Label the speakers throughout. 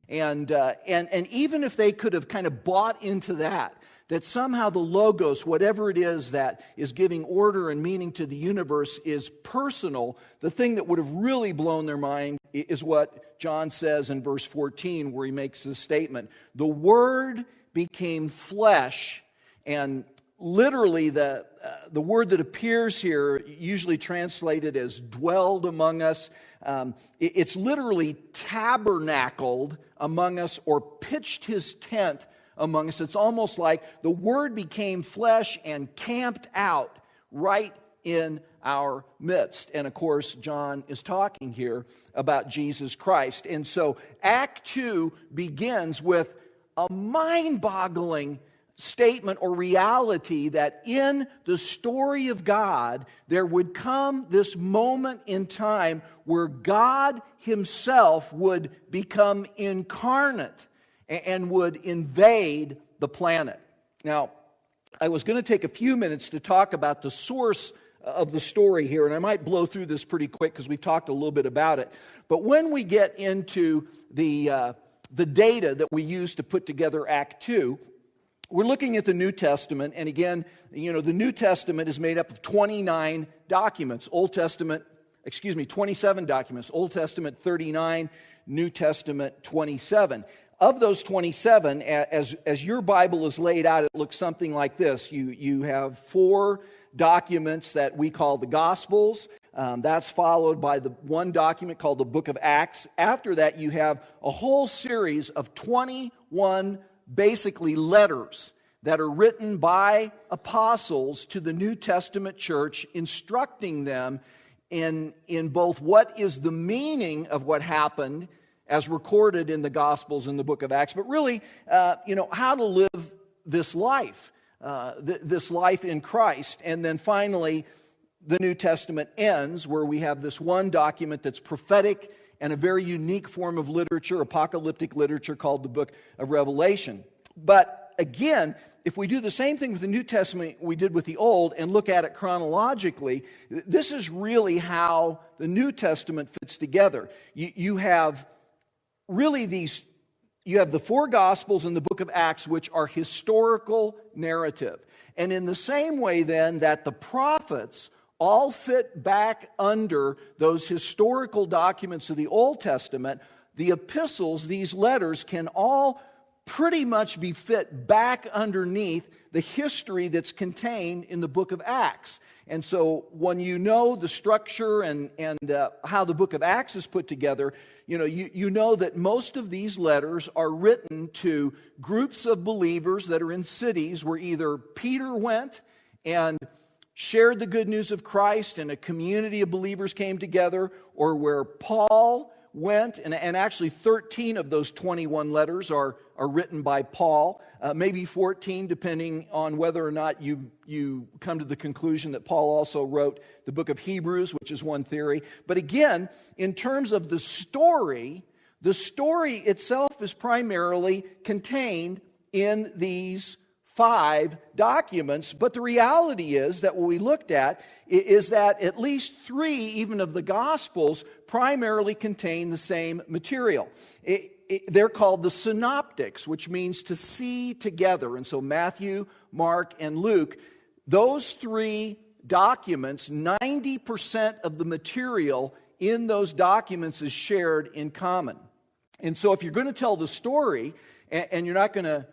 Speaker 1: And even if they could have kind of bought into that somehow the Logos, whatever it is that is giving order and meaning to the universe, is personal, the thing that would have really blown their mind is what John says in verse 14, where he makes this statement: the Word became flesh. And literally the word that appears here, usually translated as dwelled among us, it's literally tabernacled among us or pitched his tent among us. It's almost like the Word became flesh and camped out right in our midst. And of course, John is talking here about Jesus Christ. And so Act 2 begins with a mind-boggling statement or reality that in the story of God, there would come this moment in time where God himself would become incarnate and would invade the planet. Now, I was going to take a few minutes to talk about the source of the story here, and I might blow through this pretty quick because we've talked a little bit about it. But when we get into the data that we use to put together Act 2, we're looking at the New Testament, and again, the New Testament is made up of 27 documents. Old Testament 39, New Testament 27. Of those 27, as your Bible is laid out, it looks something like this. You have 4 documents that we call the Gospels. That's followed by the one document called the Book of Acts. After that, you have a whole series of 21 basically letters that are written by apostles to the New Testament church, instructing them in both what is the meaning of what happened as recorded in the Gospels and the Book of Acts, but really, how to live this life in Christ. And then finally, the New Testament ends where we have this one document that's prophetic and a very unique form of literature, apocalyptic literature, called the Book of Revelation. But again, if we do the same thing with the New Testament we did with the Old and look at it chronologically, this is really how the New Testament fits together. You have the 4 Gospels and the Book of Acts, which are historical narrative. And in the same way then that the prophets all fit back under those historical documents of the Old Testament, the epistles, these letters, can all pretty much be fit back underneath the history that's contained in the Book of Acts. And so when you know the structure and how the Book of Acts is put together, you know that most of these letters are written to groups of believers that are in cities where either Peter went and shared the good news of Christ and a community of believers came together, or where Paul went, and actually 13 of those 21 letters are written by Paul, maybe 14 depending on whether or not you come to the conclusion that Paul also wrote the book of Hebrews, which is one theory. But again, in terms of the story itself is primarily contained in these 5 documents, but the reality is that what we looked at is that at least 3 even of the Gospels primarily contain the same material. They're called the synoptics, which means to see together. And so Matthew, Mark, and Luke, those 3 documents, 90% of the material in those documents is shared in common. And so if you're going to tell the story, and you're not going to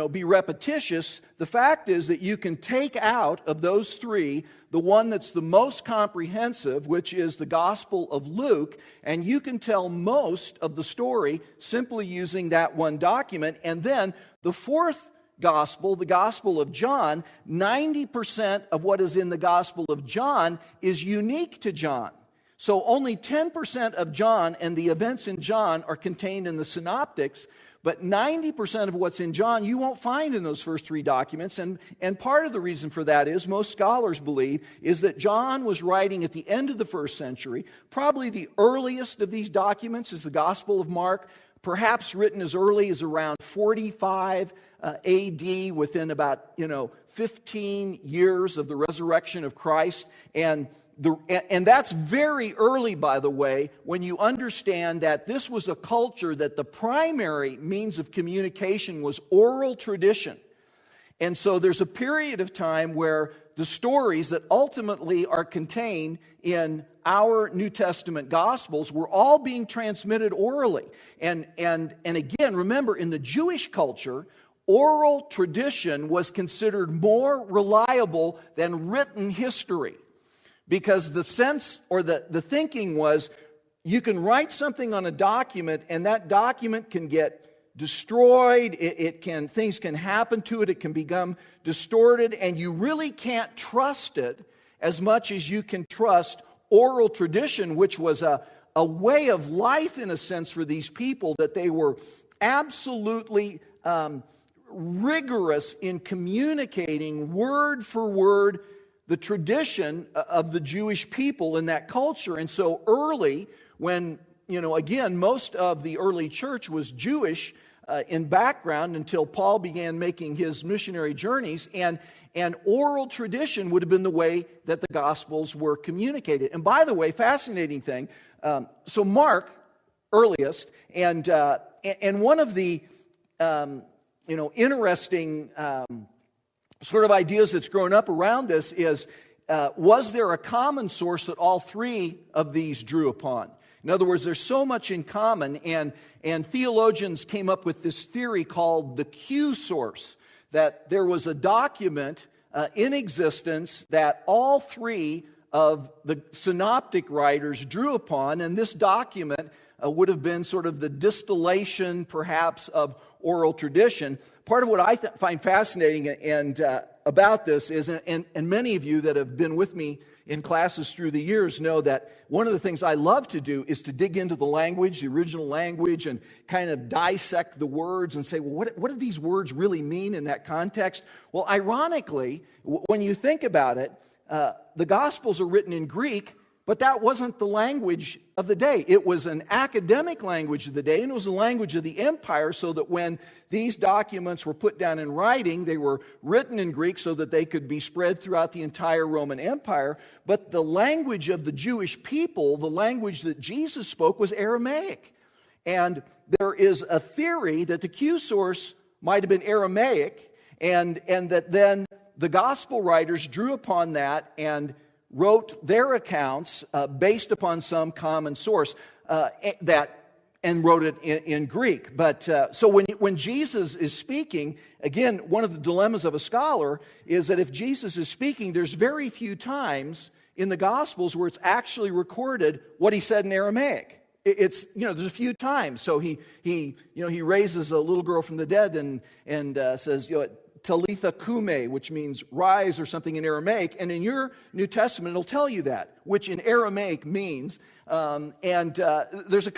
Speaker 1: be repetitious, the fact is that you can take out of those 3 the one that's the most comprehensive, which is the Gospel of Luke, and you can tell most of the story simply using that one document. And then the 4th Gospel, the Gospel of John, 90% of what is in the Gospel of John is unique to John. So only 10% of John and the events in John are contained in the synoptics, but 90% of what's in John you won't find in those first 3 documents. And part of the reason for that is, most scholars believe, is that John was writing at the end of the 1st century. Probably the earliest of these documents is the Gospel of Mark. perhaps written as early as around 45 AD, within about 15 years of the resurrection of Christ. And that's very early, by the way, when you understand that this was a culture that the primary means of communication was oral tradition. And so there's a period of time where the stories that ultimately are contained in our New Testament Gospels were all being transmitted orally. And again, remember, in the Jewish culture, oral tradition was considered more reliable than written history. Because the sense or the thinking was, you can write something on a document and that document can get destroyed, things can happen to it, it can become distorted, and you really can't trust it as much as you can trust oral tradition, which was a way of life in a sense for these people, that they were absolutely rigorous in communicating word for word the tradition of the Jewish people in that culture. And so early, when, again, most of the early church was Jewish in background until Paul began making his missionary journeys, and oral tradition would have been the way that the Gospels were communicated. And by the way, fascinating thing, so Mark, earliest, and one of the interesting sort of ideas that's grown up around this is, was there a common source that all three of these drew upon? In other words, there's so much in common, and theologians came up with this theory called the Q source, that there was a document in existence that all three of the synoptic writers drew upon, and this document would have been sort of the distillation, perhaps, of oral tradition. Part of what I find fascinating and about this is, and many of you that have been with me in classes through the years know that one of the things I love to do is to dig into the language, the original language, and kind of dissect the words and say, well, what do these words really mean in that context? Well, ironically, when you think about it, the Gospels are written in Greek, but that wasn't the language of the day. It was an academic language of the day, and it was the language of the empire, so that when these documents were put down in writing, they were written in Greek so that they could be spread throughout the entire Roman Empire. But the language of the Jewish people, the language that Jesus spoke, was Aramaic. And there is a theory that the Q source might have been Aramaic, and that then the gospel writers drew upon that and wrote their accounts based upon some common source and wrote it in Greek. But so when Jesus is speaking, again, one of the dilemmas of a scholar is that if Jesus is speaking, there's very few times in the Gospels where it's actually recorded what he said in Aramaic. It's, there's a few times. So he raises a little girl from the dead and says, Talitha kume, which means rise or something in Aramaic. And in your New Testament, it'll tell you that, which in Aramaic means. There's a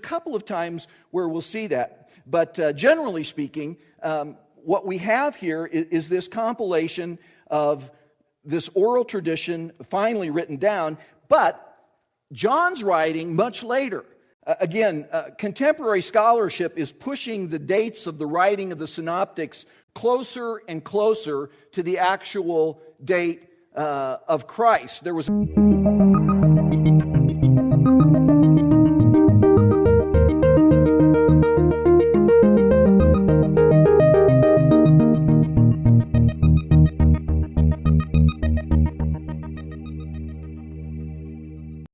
Speaker 1: couple of times where we'll see that. But generally speaking, what we have here is this compilation of this oral tradition finally written down. But John's writing much later. Again, contemporary scholarship is pushing the dates of the writing of the synoptics closer and closer to the actual date of Christ. There was